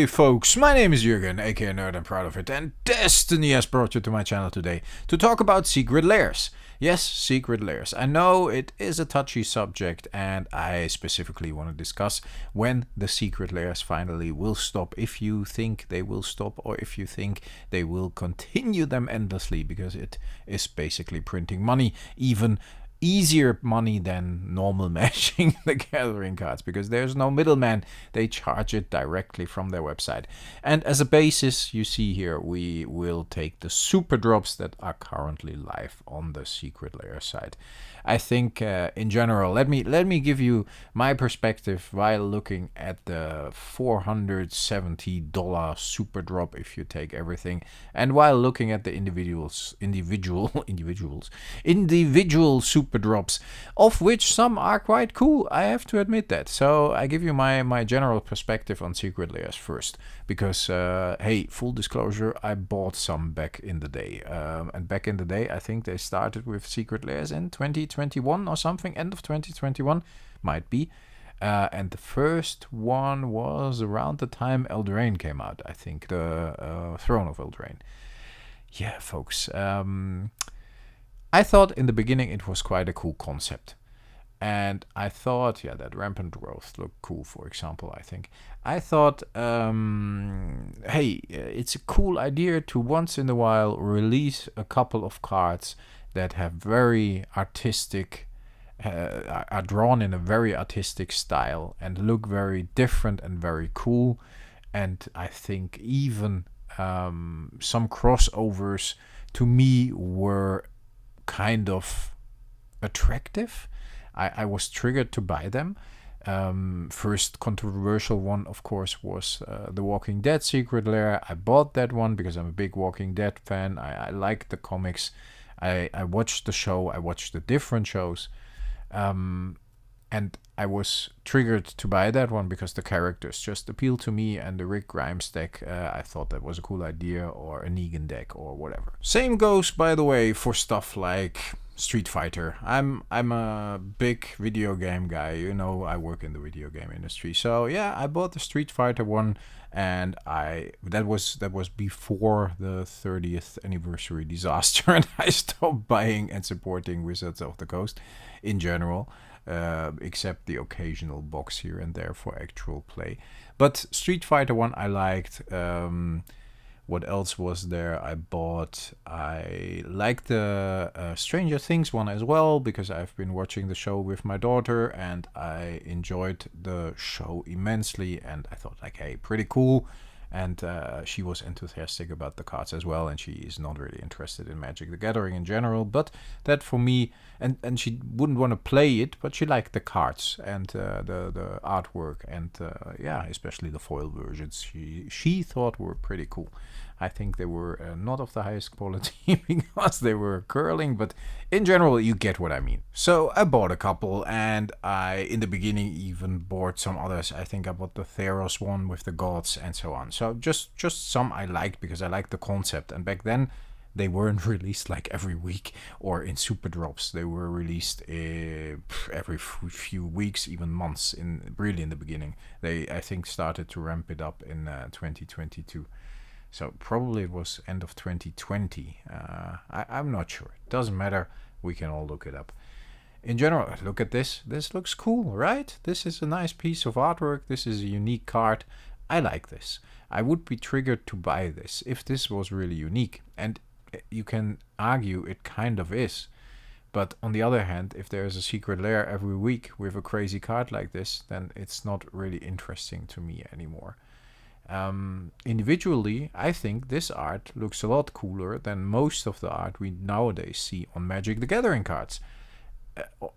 Hey folks, my name is Jürgen, aka Nerd and Proud of It, and Destiny has brought you to my channel today to talk about Secret Lairs. Yes, Secret Lairs. I know it is a touchy subject, and I specifically want to discuss when the Secret Lairs finally will stop, if you think they will stop or if you think they will continue them endlessly, because it is basically printing money, even easier money than normal Magic the Gathering cards, because there's no middleman. They charge it directly from their website. And as a basis, you see here, we will take the super drops that are currently live on the Secret Lair site. I think in general, let me give you my perspective while looking at the $470 super drop if you take everything, and while looking at the individual super drops, of which some are quite cool. I have to admit that. So I give you my general perspective on Secret Lairs first, because hey, full disclosure, I bought some back in the day, and back in the day I think they started with Secret Lairs in 2021 or something, end of 2021 might be, and the first one was around the time Eldraine came out, I think, the Throne of Eldraine. Yeah, folks, I thought in the beginning it was quite a cool concept. And I thought, yeah, that rampant growth looked cool, for example, I think. I thought, hey, it's a cool idea to once in a while release a couple of cards that have very artistic, are drawn in a very artistic style and look very different and very cool. And I think even some crossovers to me were kind of attractive. I was triggered to buy them. First controversial one, of course, was the Walking Dead Secret Lair. I bought that one because I'm a big Walking Dead fan. I like the comics. I watched the show. I watched the different shows. And I was triggered to buy that one because the characters just appealed to me, and the Rick Grimes deck, I thought that was a cool idea, or a Negan deck or whatever. Same goes, by the way, for stuff like Street Fighter. I'm a big video game guy, you know, I work in the video game industry. So yeah, I bought the Street Fighter one, and that was before the 30th anniversary disaster, and I stopped buying and supporting Wizards of the Coast in general. Except the occasional box here and there for actual play. But Street Fighter 1 I liked. What else was there I bought? I liked the Stranger Things one as well, because I've been watching the show with my daughter and I enjoyed the show immensely, and I thought, like, hey, pretty cool. And she was enthusiastic about the cards as well, and she is not really interested in Magic the Gathering in general, but that for me, and she wouldn't want to play it, but she liked the cards and the artwork, and yeah, especially the foil versions she thought were pretty cool. I think they were not of the highest quality because they were curling, but in general you get what I mean. So I bought a couple, and I in the beginning even bought some others. I think I bought the Theros one with the gods and so on. So just some I liked because I liked the concept, and back then they weren't released like every week or in super drops. They were released every few weeks, even months, in the beginning. They, I think, started to ramp it up in 2022. So probably it was end of 2020. I'm not sure. It doesn't matter. We can all look it up. In general, look at this. This looks cool, right? This is a nice piece of artwork. This is a unique card. I like this. I would be triggered to buy this if this was really unique. And you can argue it kind of is. But on the other hand, if there's a Secret Lair every week with a crazy card like this, then it's not really interesting to me anymore. Individually, I think this art looks a lot cooler than most of the art we nowadays see on Magic the Gathering cards.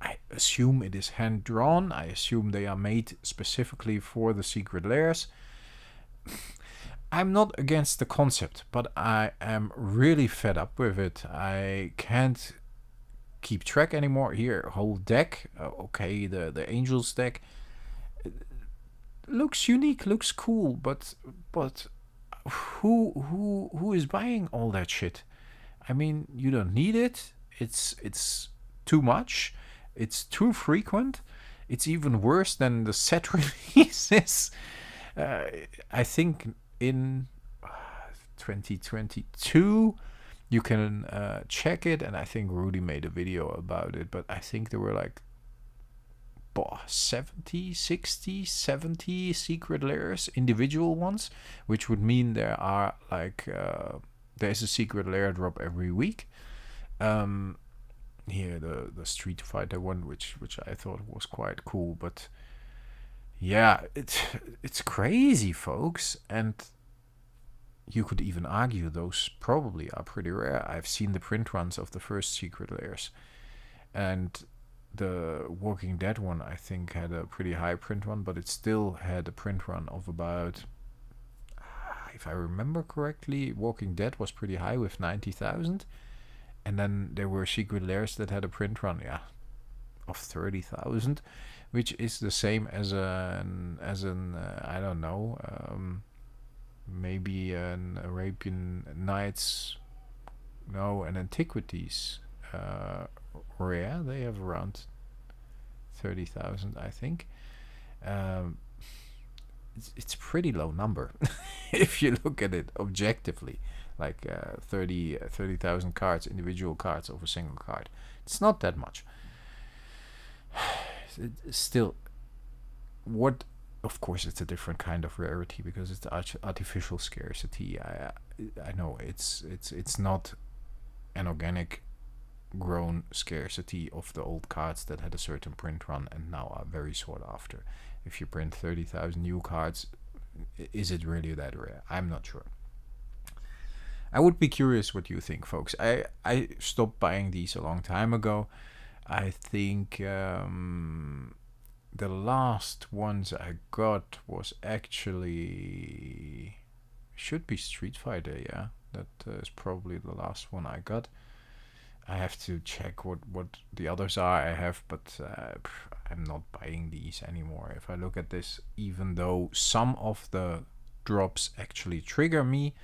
I assume it is hand-drawn. I assume they are made specifically for the Secret Lairs. I'm not against the concept, but I am really fed up with it. I can't keep track anymore. Here, whole deck. Okay, the Angels deck. Looks unique, looks cool, but who is buying all that shit? I mean, you don't need it. It's too much. It's too frequent. It's even worse than the set releases. I think in 2022 you can check it, and I think Rudy made a video about it, but I think there were like 70, 60, 70 secret lairs, individual ones, which would mean there are like there's a secret lair drop every week. Here the Street Fighter one, which I thought was quite cool, but yeah, it's crazy, folks, and you could even argue those probably are pretty rare. I've seen the print runs of the first secret lairs, and the Walking Dead one I think had a pretty high print run, but it still had a print run of about, if I remember correctly, Walking Dead was pretty high with 90,000, and then there were secret lairs that had a print run, of 30,000, which is the same as an I don't know, maybe an Arabian Nights, no, an Antiquities rare. They have around 30,000, I think. It's a pretty low number if you look at it objectively, like 30,000 cards, individual cards of a single card. It's not that much. Still, what, of course, it's a different kind of rarity because it's artificial scarcity. I know it's not an organic grown scarcity of the old cards that had a certain print run and now are very sought after. If you print 30,000 new cards, is it really that rare? I'm not sure. I would be curious what you think, folks. I stopped buying these a long time ago. I think the last ones I got was actually, should be Street Fighter, yeah. That is probably the last one I got. I have to check what the others are I have, but I'm not buying these anymore. If I look at this, even though some of the drops actually trigger me,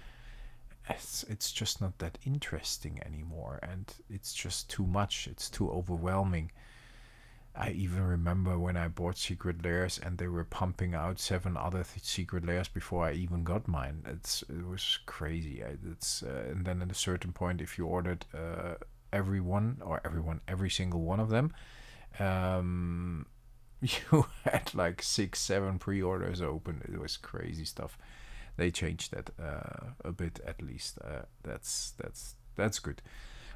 it's just not that interesting anymore, and it's just too much. It's too overwhelming. I even remember when I bought Secret Lairs and they were pumping out 7 other Secret Lairs before I even got mine. It was crazy. And then at a certain point, if you ordered every single one of them, you had like 6-7 pre-orders open. It was crazy stuff. They changed that a bit, at least. That's good.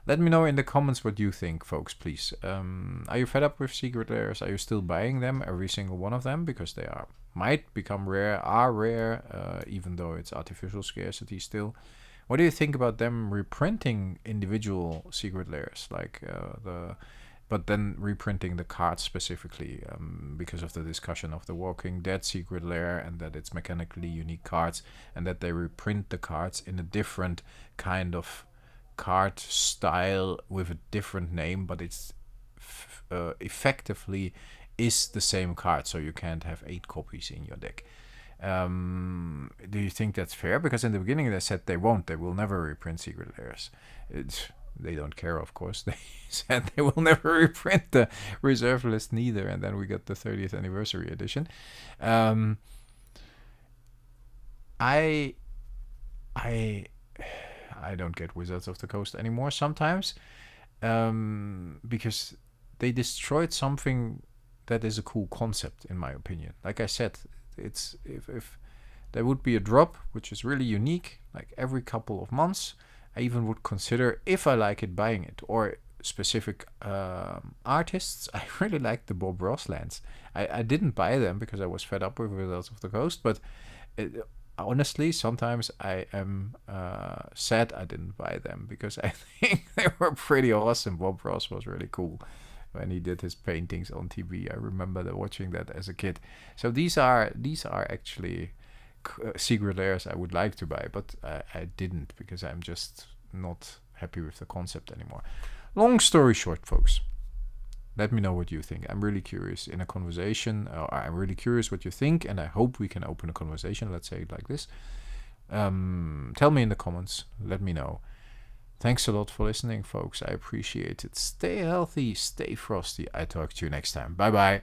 Let me know in the comments what you think, folks, please. Are you fed up with Secret Lairs? Are you still buying them, every single one of them, because they might become rare, even though it's artificial scarcity still? What do you think about them reprinting individual Secret Lairs, like but then reprinting the cards specifically, because of the discussion of the Walking Dead Secret Lair and that it's mechanically unique cards, and that they reprint the cards in a different kind of card style with a different name, but it's effectively is the same card, so you can't have 8 copies in your deck. Do you think that's fair? Because in the beginning they said they will never reprint Secret Lairs. They don't care, of course. They said they will never reprint the reserve list neither, and then we got the 30th anniversary edition. I don't get Wizards of the Coast anymore sometimes, because they destroyed something that is a cool concept, in my opinion. Like I said, it's if there would be a drop which is really unique, like every couple of months, I even would consider, if I like it, buying it. Or specific artists. I really like the Bob Ross lands. I didn't buy them because I was fed up with Wizards of the Coast, but honestly, sometimes I am sad I didn't buy them, because I think they were pretty awesome. Bob Ross was really cool when he did his paintings on TV. I remember watching that as a kid. So these are actually Secret Lairs I would like to buy, but I didn't, because I'm just not happy with the concept anymore. Long story short, folks, let me know what you think. I'm really curious in a conversation. I'm really curious what you think, and I hope we can open a conversation. Let's say it like this. Tell me in the comments. Let me know. Thanks a lot for listening, folks. I appreciate it. Stay healthy, stay frosty. I talk to you next time. Bye-bye.